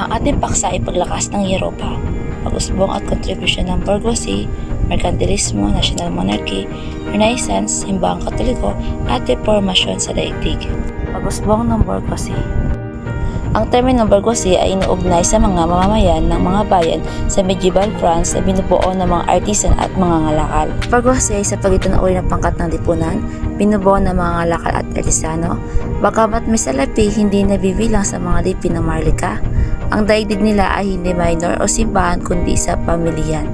Ang ating paksa ay paglakas ng Europa, pag-usbong at kontribusyon ng bourgeoisie, merkantilismo, national monarchy, renaissance, simbahang katoliko at reformasyon sa daigdig. Pag-usbong ng bourgeoisie. Ang terminong bourgeoisie ay inuugnay sa mga mamamayan ng mga bayan sa medieval France na binubuo ng mga artisan at mga ngalakal. Bourgeoisie ay sa pagitan ng uri ng pangkat ng lipunan, binubuo ng mga ngalakal at artisano, bagamat may salapi hindi nabibilang sa mga lipi ng marlika. Ang daigdig nila ay hindi minor o simbahan kundi sa pamilyan.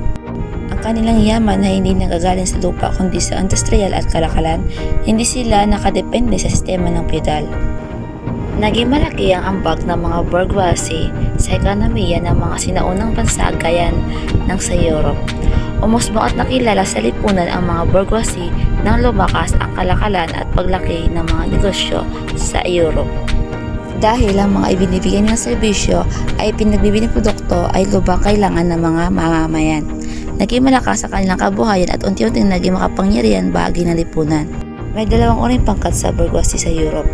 Ang kanilang yaman ay hindi nagagaling sa lupa kundi sa industrial at kalakalan, hindi sila nakadepende sa sistema ng feudal. Naging malaki ang ambag ng mga bourgeoisie sa ekonomiya ng mga sinaunang bansa gaya ng sa Europe. Umusbong at nakilala sa lipunan ang mga bourgeoisie nang lumakas ang kalakalan at paglaki ng mga negosyo sa Europe. Dahil ang mga ibinibigay nilang serbisyo ay pinagbibiling produkto ay lubang kailangan ng mga mamamayan. Naging malakas ang kanilang kabuhayan at unti-unting naging makapangyarihan bahagi ng lipunan. May dalawang uring pangkat sa bourgeoisie sa Europe.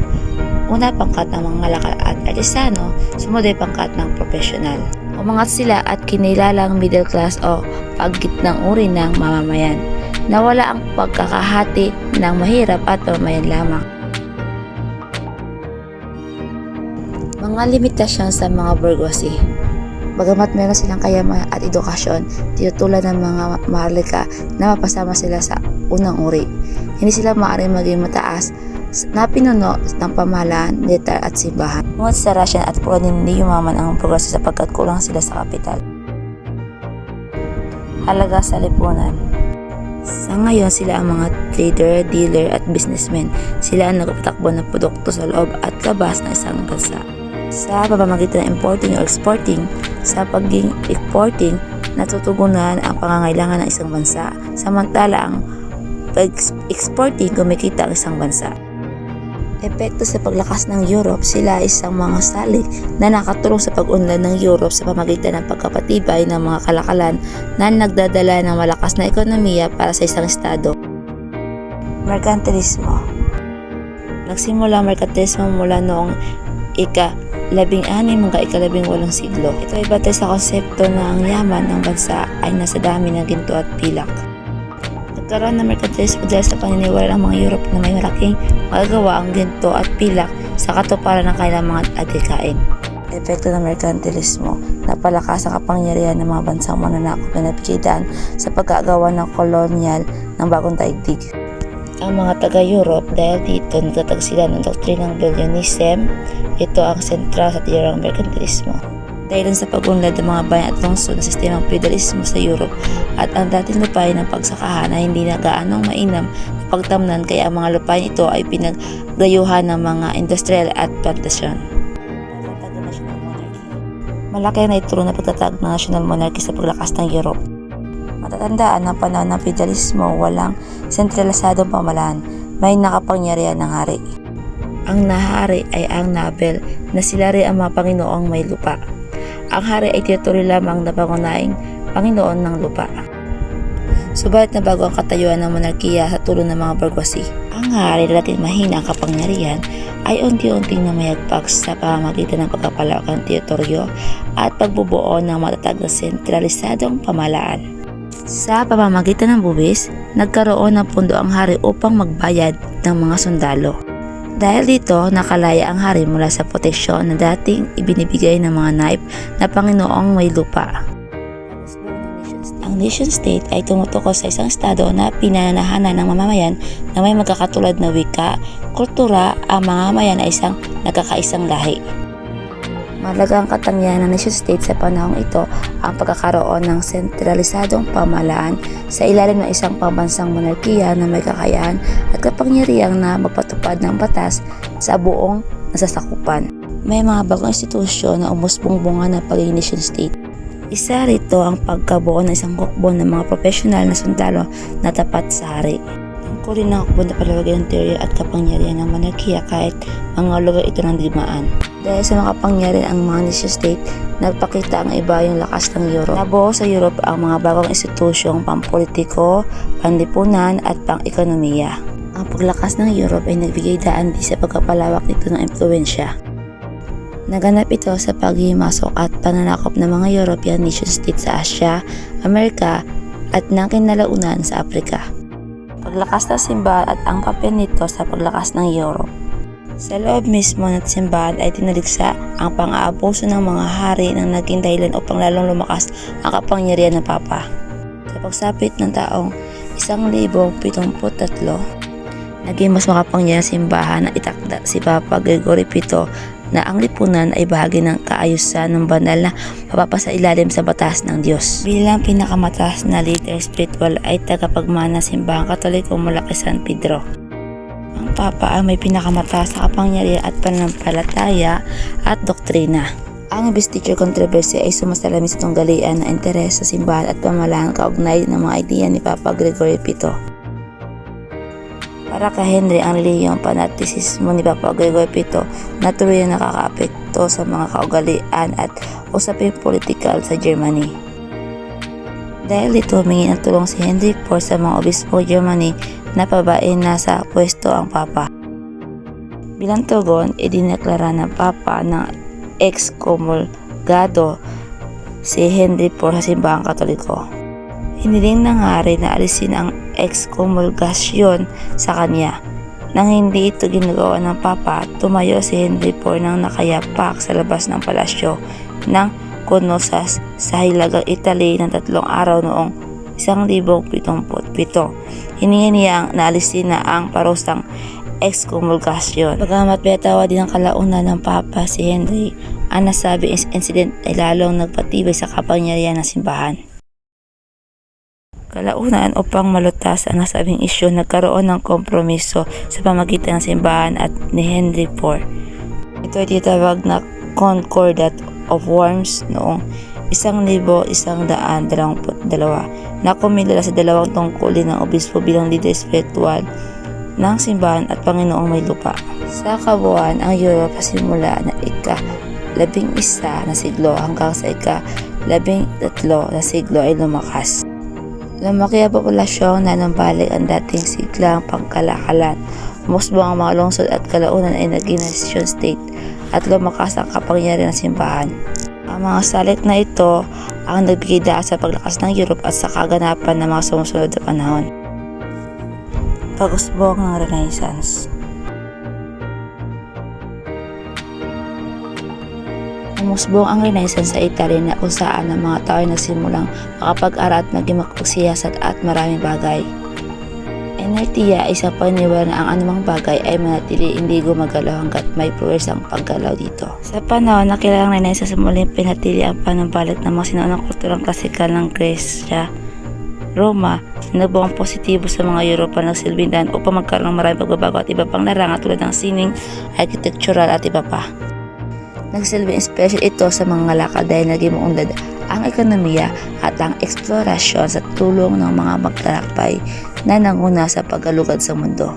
Una, pangkat ng mga ngalakal at artisano, sumunod ay pangkat ng profesional. Umangat sila at kinilalang middle class o paggitnang uri ng mamamayan. Nawala ang pagkakahati ng mahirap at mamamayan lamang. Mga limitasyon sa mga bourgeoisie. Bagamat meron silang kayaman at edukasyon, tinutulan ng mga maharlika na mapasama sila sa unang uri. Hindi sila maaaring maging mataas na pinuno ng pamahalaan, militar at simbahan. Ngunit sa Russian at Poland hindi yumaman ang bourgeoisie sapagkat kulang sila sa kapital. Halaga sa lipunan. Sa ngayon, sila ang mga trader, dealer at businessmen. Sila ang nagpapatakbo ng produkto sa loob at labas ng isang bansa. Sa pamamagitan ng importing o exporting, sa pagiging exporting, natutugunan ang pangangailangan ng isang bansa, samantala ang pag-exporting kumikita ang isang bansa. Epekto sa paglakas ng Europe, sila ay isang mga salik na nakatulong sa pag-unlad ng Europe sa pamamagitan ng pagkapatibay ng mga kalakalan na nagdadala ng malakas na ekonomiya para sa isang estado. Merkantilismo. Nagsimula ang merkantilismo mula noong ika-16 hanggang ika-18 siglo. Ito ay batay sa konsepto na ang yaman ng bansa ay nasa dami ng ginto at pilak. Nagkaroon ng merkantilismo dahil sa paniniwala ng mga Europe na may malaking magagawa ang ginto at pilak sa katuparan ng kanilang mga adhikain. Epekto ng merkantilismo, napalakas ang kapangyarihan ng mga bansang mananakop na nabigyan sa pagkagawa ng kolonyal ng bagong daigdig. Ang mga taga-Europe dahil dito nagtatag sila ng doktrinang Billionism, ito ang sentral sa teoryang merkantilismo. Dahil sa pag-unlad ng mga bayan at lungsod ng sistemang feudalismo sa Europe at ang dating lupain ng pagsakahan ay hindi na gaanong mainam na pagtamnan kaya ang mga lupain ito ay pinaggayuhan ng mga industrial at plantasyon. Pagtatag ng national monarchy. Malaki na itulong na pagtatag ng national monarchy sa paglakas ng Europe. Matatandaan ng panahon ng feudalismo, walang sentralisadong pamahalaan, may nakapangyarihan ng hari. Ang nahari ay ang nobel na sila rin ang mga Panginoong may lupa. Ang hari ay tinutuloy lamang na pangunahing Panginoon ng lupa. Subalit na bago ang katayuan ng monarkiya sa tulong ng mga bourgeoisie, ang hari na dating mahina ang kapangyarihan ay unti-unting namayagpag sa pamamagitan ng pagkapalawak ng teritoryo at pagbubuo ng matatag na sentralisadong pamahalaan. Sa pamamagitan ng buwis, nagkaroon ng pundo ang hari upang magbayad ng mga sundalo. Dahil dito, nakalaya ang hari mula sa proteksyon na dating ibinibigay ng mga naip na Panginoong may lupa. Ang nation-state ay tumutukoy sa isang estado na pinananahanan ng mamamayan na may magkakatulad na wika, kultura, ang mamamayan ay isang nagkakaisang lahi. Mahalaga ang katangian ng nation-state sa panahong ito ang pagkakaroon ng sentralisadong pamahalaan sa ilalim ng isang pambansang monarkiya na may kakayahan at kapangyarihang na magpatupad ng batas sa buong nasasakupan. May mga bagong institusyon na umusbong-bunga ng pagiging nation-state. Isa rito ang pagkabuo ng isang hukbo ng mga profesional na sundalo na tapat sa hari. Tungkulin ng hukbo na palawagin ng teorya at kapangyarihan ng monarkiya kahit mga lugar ito ng digmaan. Dahil sa makapangyarihan ang mga nation-state, nagpakita ang iba yung lakas ng Europe. Nabuo sa Europe ang mga bagong institusyong pampolitiko, panlipunan at pang-ekonomiya. Ang paglakas ng Europe ay nagbigay daan din sa pagkapalawak nito ng impluwensya. Naganap ito sa paghimasok at pananakop ng mga European nation states sa Asia, Amerika at ng kinalaunan sa Afrika. Paglakas ng simbahan at ang papel nito sa paglakas ng Europe. Sa loob mismo ng simbahan ay tinaliksa ang pang-aabuso ng mga hari nang naging dahilan upang lalong lumakas ang kapangyarihan ng Papa. Sa pagsapit ng taong 1073, naging mas makapangyarihang simbahan na itakda si Papa Gregory V na ang lipunan ay bahagi ng kaayusan ng banal na mapapasailalim sa batas ng Diyos. Bilang pinakamataas na leader spiritual ay tagapagmana ng simbahang Katoliko mula kay San Pedro. Ang Papa ay may pinakamataas na kapangyarihan at pananampalataya at doktrina. Ang investiture controversy ay sumasalamin sa tunggalian ng interes sa simbahan at pamahalaan kaugnay ng mga ideya ni Papa Gregory V. Para kay Henry, ang relihiyong panatisismo ni Papa Gregory V na tuloy na nakakaapekto sa mga kaugalian at usapin politikal sa Germany. Dahil dito, humingi ng tulong si Henry IV sa mga obispo Germany na pabain na sa pwesto ang Papa. Bilang tugon, idineklara ng Papa ng excomulgado si Henry IV sa simbahang Katoliko. Hiniling ng hari na alisin ang excomulgasyon sa kanya. Nang hindi ito ginagawa ng Papa, tumayo si Henry IV nang nakayapak sa labas ng palasyo ng Canossas sa Hilagang Italy ng 3 araw noong 1077. Hiningi niya na alisin na ang parusang excomulgasyon. Bagamat betawa din ang kalaunan ng Papa si Henry, ang nasabing incident ay lalong nagpatibay sa kapangyarihan ng simbahan. Kalaunan, upang malutas ang nasabing isyu, nagkaroon ng kompromiso sa pamagitan ng simbahan at ni Henry IV. Ito ay tinatawag na Concordat of Worms noong 1122 na kumilala sa dalawang tungkulin ng obispo bilang leader spiritual ng simbahan at Panginoong may lupa. Sa kabuuan, ang Europe simula na ika-11 na siglo hanggang sa ika-13 na siglo ay lumakas. Lumaki ang populasyon na numbalik ang dating siglang pangkalakalan. Umusbong ang mga lungsod at kalaunan ay naging nation state at lumakas ang kapangyarihan ng simbahan. Ang mga salik na ito ang nagbigay daan sa paglakas ng Europe at sa kaganapan ng mga sumusunod na panahon. Pag-usbong ng Renaissance. Umusbong ang Renaissance sa Italy na kung saan ang mga tao ay nagsimulang makapag-aral at maging makapagsiyasat at maraming bagay. Inertia ay isang paniniwala na ang anumang bagay ay manatili hindi gumagalaw hanggat may puwersang paggalaw dito. Sa panahon na kilalang Renaissance, muling pinatili ang panumbalik ng mga sinuunang kulturang klasikal ng Gresya, Roma, nabuo ang positibo sa mga Europa na nagsilbing daan upang magkaroon ng maraming pagbabago at iba pang larangan tulad ng sining, architectural at iba pa. Nagsilbing inspirasyon ito sa mga lakad dahil naging maunlad ang ekonomiya at ang eksplorasyon sa tulong ng mga maglalakbay na nanguna sa paggalugad sa mundo.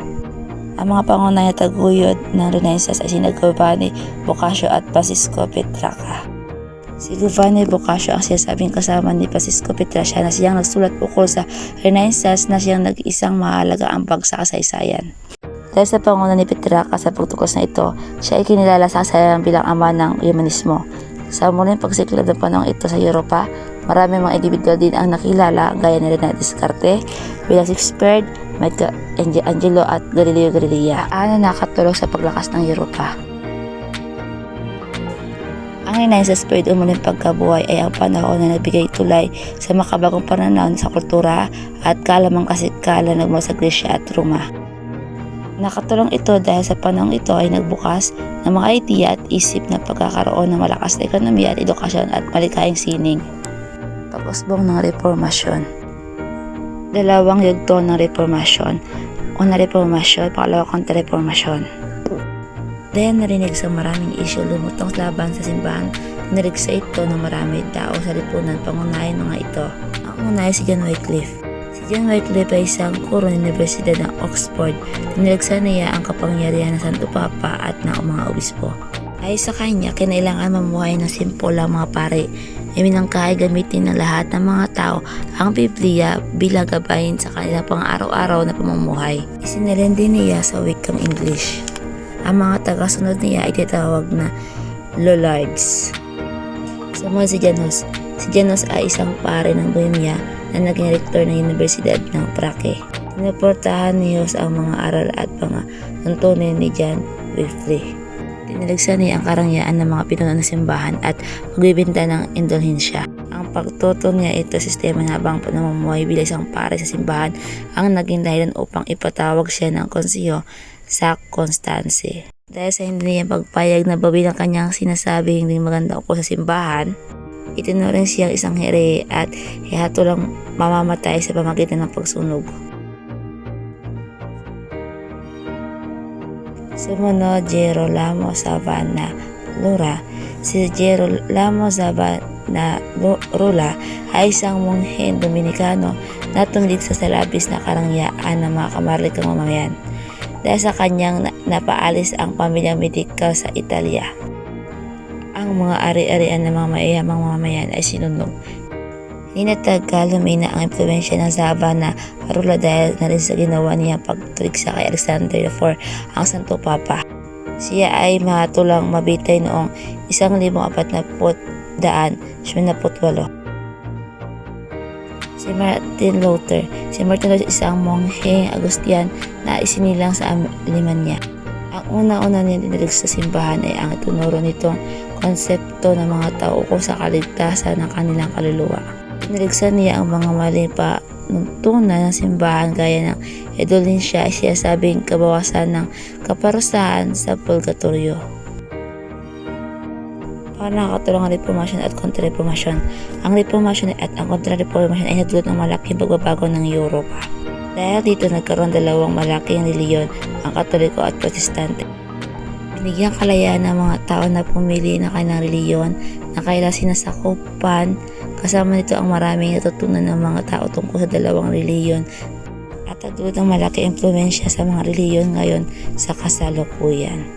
Ang mga pangunahing taguyod ng Renaissance ay sina Giovanni Boccaccio at Francisco Petrarca. Si Giovanni Boccaccio ang sinasabing kasama ni Francisco Petrarca na siyang nagsulat ukol sa Renaissance na siyang nag-isang mahalaga ambag sa kasaysayan. Dahil sa panguna ni Petrarca sa pagtukos na ito, siya ay kinilala sa kasaysayan bilang ama ng humanismo. Sa muling pagsiklab ng panahon ito sa Europa, maraming mga individual din ang nakilala gaya ni René Descartes, William Shakespeare, Michelangelo at Galileo Galilei na nakatulong sa paglakas ng Europa. Ang Renaissance period o muling pagkabuhay ay ang panahon na nagbigay tulay sa makabagong pananaw sa kultura at kalamang kasikalan nagmula sa Gresya at Roma. Nakatulong ito dahil sa panahon ito ay nagbukas ng mga idea at isip na pagkakaroon ng malakas na ekonomiya at edukasyon at malikhaing sining. Pag-usbong ng Reformasyon. Dalawang yugto ng Reformasyon. Una Reformasyon, pangalawa Kontra-Reformasyon. Dahil narinig sa maraming isyu lumutang laban sa simbahan, nirigsa ito ng maraming tao sa lipunan, pangunahin mga ito. Ang una ay si John Wycliffe. John Wycliffe ay isang guro ng Universidad ng Oxford. Tinilagsa niya ang kapangyarihan ng Santo Papa at ng mga obispo. Ay sa kanya, kinailangan mamuhay ng simple ang mga pare. Iminangkahay gamitin ng lahat ng mga tao ang Biblia bilang gabayin sa kanilang pang-araw-araw na pamumuhay. Isinalin din niya sa wikang English. Ang mga tagasunod niya ay tinatawag na Lollards. Samuel si Janos. Si Janos ay isang pare ng Bohemia na naging rektor ng Universidad ng Prague. Sinuportahan ni Hus ang mga aral at mga tuntunin ni John Wycliffe. Tinaligsan niya ang karangyaan ng mga pinuno ng simbahan at pagbibinta ng indulhensya. Ang pagtutol niya ito sistema habang namumuhay bilang isang pare sa simbahan ang naging dahilan upang ipatawag siya ng konseho sa Constance. Dahil sa hindi niya pagpayag na bawiin ang kanyang sinasabing hindi maganda ukol sa simbahan, itinuring siyang isang here at ihatulang mamamatay sa pamagitan ng pagsunog. Sumunod, Girolamo Savonarola. Si Girolamo Savonarola ay isang mongheng Dominikano na tumilig sa labis na karangyaan ng mga kamarlikang mamamayan. Dahil sa kanyang napaalis ang pamilyang medikal sa Italia, ang mga ari-arian ng mga mayayamang mamamayan ay sinunog. Hinatagal lumina ang impluwensya ng Savonarola dahil na rin sa ginawa niyang pagtuligsa kay Alexander IV, ang Santo Papa. Siya ay mahatulang mabitay noong 1478. Si Martin Luther. Si Martin Luther isang mongheng Augustinian na isinilang sa Alemanya. Ang una-una niya dinilig sa simbahan ay ang itinuro nitong konsepto ng mga tao ukol sa kaligtasan ng kanilang kaluluwa. Diniligsan niya ang mga maling panuntunan ng simbahan gaya ng indulhensya ay sinasabing kabawasan ng kaparusahan sa purgatorio. Para nakakatulong ang reformasyon at kontra-reformasyon. Ang reformasyon at ang kontra-reformasyon ay nadulot ng malaking pagbabago ng Europa. Dahil dito nagkaroon dalawang malaking reliyon, ang Katoliko at Protestante. Binigyang kalayaan ng mga tao na pumili ng kanilang reliyon na kailang sinasakupan. Kasama nito ang maraming natutunan ng mga tao tungkol sa dalawang reliyon at nagdulot ng malaking impluwensya sa mga reliyon ngayon sa kasalukuyan.